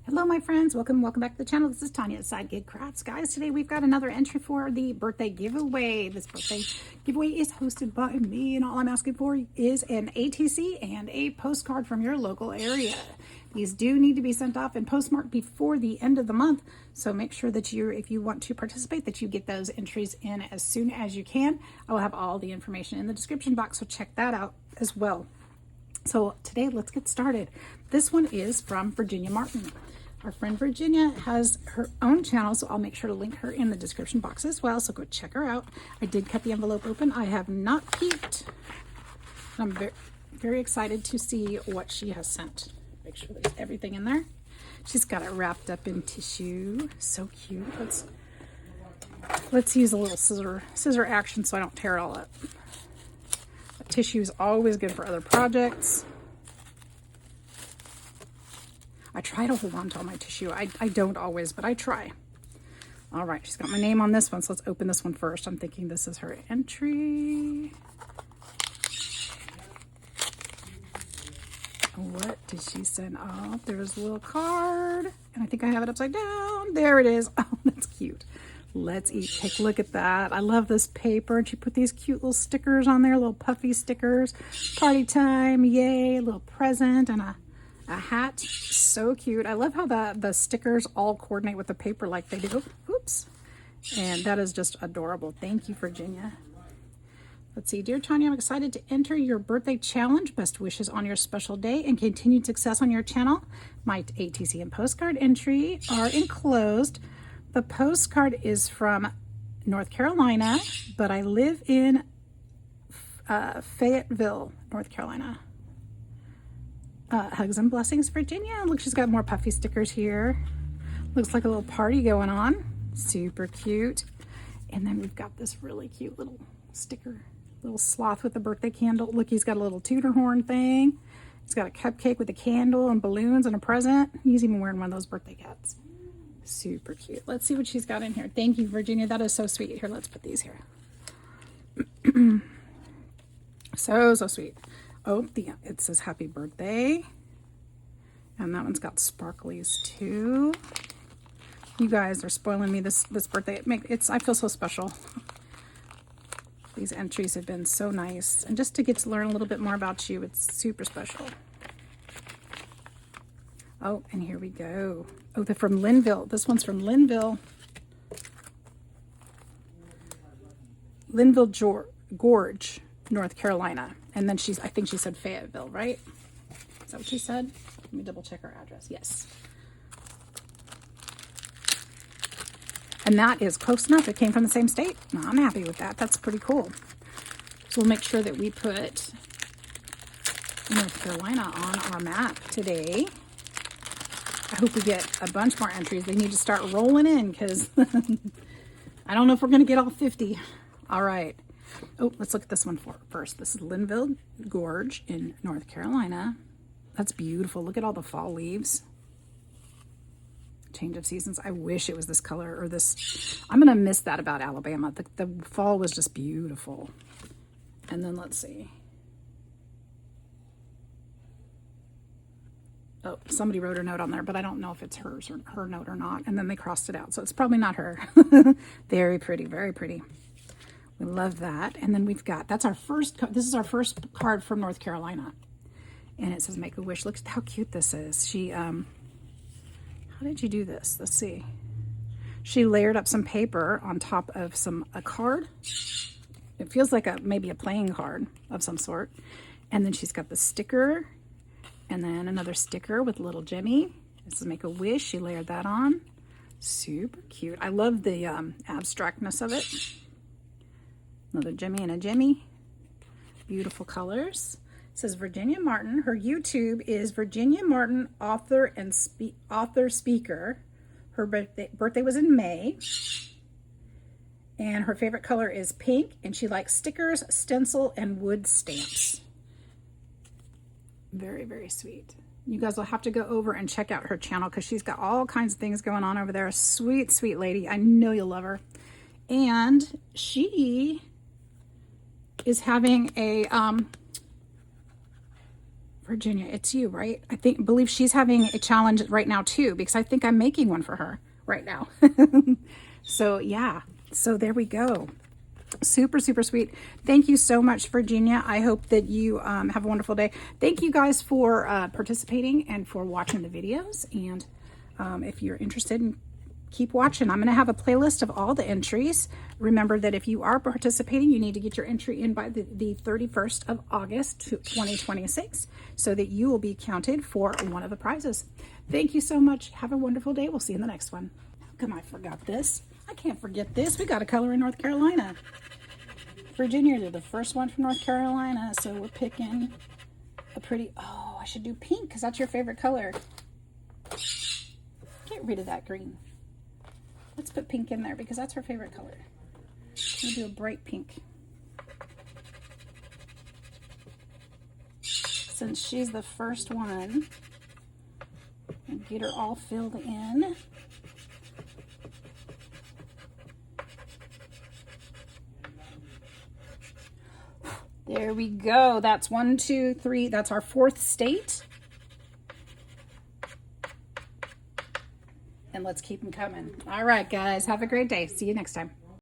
Hello my friends, welcome back to the channel. This is Tanya at Side Gig Crafts. Guys, today we've got another entry for the birthday giveaway. This birthday giveaway is hosted by me, and all I'm asking for is an ATC and a postcard from your local area. These do need to be sent off and postmarked before the end of the month, so make sure that if you want to participate, that you get those entries in as soon as you can. I will have all the information in the description box, so check that out as well. So today, let's get started. This one is from Virginia Martin. Our friend Virginia has her own channel, so I'll make sure to link her in the description box as well, so go check her out. I did cut the envelope open. I have not peeked. I'm very excited to see what she has sent. Make sure there's everything in there. She's got it wrapped up in tissue. So cute. Let's use a little scissor action so I don't tear it all up. Tissue is always good for other projects. I try to hold on to all my tissue. I don't always, but I try. All right, she's got my name on this one, so let's open this one first. I'm thinking this is her entry. What did she send? Oh, there's a little card, and I think I have it upside down. There it is. Oh, that's cute. Let's take a look at that. I love this paper, and she put these cute little stickers on there, little puffy stickers. Party time, yay, a little present, and a hat. So cute. I love how the stickers all coordinate with the paper like they do. Oops. And that is just adorable. Thank you, Virginia. Let's see. Dear Tanya, I'm excited to enter your birthday challenge. Best wishes on your special day and continued success on your channel. My ATC and postcard entry are enclosed. The postcard is from North Carolina, but I live in Fayetteville, North Carolina. Hugs and blessings, Virginia. Look, she's got more puffy stickers here. Looks like a little party going on. Super cute. And then we've got this really cute little sticker. Little sloth with a birthday candle. Look, he's got a little tutor horn thing. He's got a cupcake with a candle and balloons and a present. He's even wearing one of those birthday caps. Super cute. Let's see what she's got in here. Thank you, Virginia. That is so sweet. Here, let's put these here. So sweet. Oh, it says happy birthday. And that one's got sparklies too. You guys are spoiling me this birthday. I feel so special. These entries have been so nice. And just to get to learn a little bit more about you, it's super special. Oh, and here we go. Oh, they're from Linville. This one's from Linville. Linville Gorge, North Carolina. And then I think she said Fayetteville, right? Is that what she said? Let me double check her address. Yes. And that is close enough. It came from the same state. No, I'm happy with that. That's pretty cool. So we'll make sure that we put North Carolina on our map today. I hope we get a bunch more entries. They need to start rolling in because I don't know if we're going to get all 50. All right. Oh, let's look at this one first. This is Linville Gorge in North Carolina. That's beautiful. Look at all the fall leaves. Change of seasons. I wish it was this color or this. I'm going to miss that about Alabama. The fall was just beautiful. And then let's see. Oh, somebody wrote a note on there, but I don't know if it's hers or her note or not. And then they crossed it out. So it's probably not her. Very pretty. Very pretty. We love that. And then we've got, this is our first card from North Carolina. And it says, make a wish. Look at how cute this is. How did you do this? Let's see. She layered up some paper on top of a card. It feels like maybe a playing card of some sort. And then she's got the sticker. And then another sticker with a little Jimmy. This is make a wish. She layered that on. Super cute. I love the abstractness of it. Another Jimmy and a Jimmy. Beautiful colors. It says Virginia Martin. Her YouTube is Virginia Martin, author and speaker. Her birthday was in May. And her favorite color is pink. And she likes stickers, stencil, and wood stamps. Very, very sweet. You guys will have to go over and check out her channel because she's got all kinds of things going on over there. Sweet, sweet lady. I know you'll love her. And she is having a Virginia, it's you, right? Believe she's having a challenge right now too, because I think I'm making one for her right now. So yeah, so there we go. Super, super sweet. Thank you so much, Virginia. I hope that you have a wonderful day. Thank you guys for participating and for watching the videos. And if you're interested, keep watching. I'm going to have a playlist of all the entries. Remember that if you are participating, you need to get your entry in by the 31st of August 2026 so that you will be counted for one of the prizes. Thank you so much. Have a wonderful day. We'll see you in the next one. How come I forgot this? I can't forget this. We got a color in North Carolina. Virginia, they're the first one from North Carolina. So we're picking a pretty, oh, I should do pink because that's your favorite color. Get rid of that green. Let's put pink in there because that's her favorite color. We'll do a bright pink. Since she's the first one, and get her all filled in. There we go. That's 1, 2, 3. That's our 4th state. And let's keep them coming. All right, guys. Have a great day. See you next time.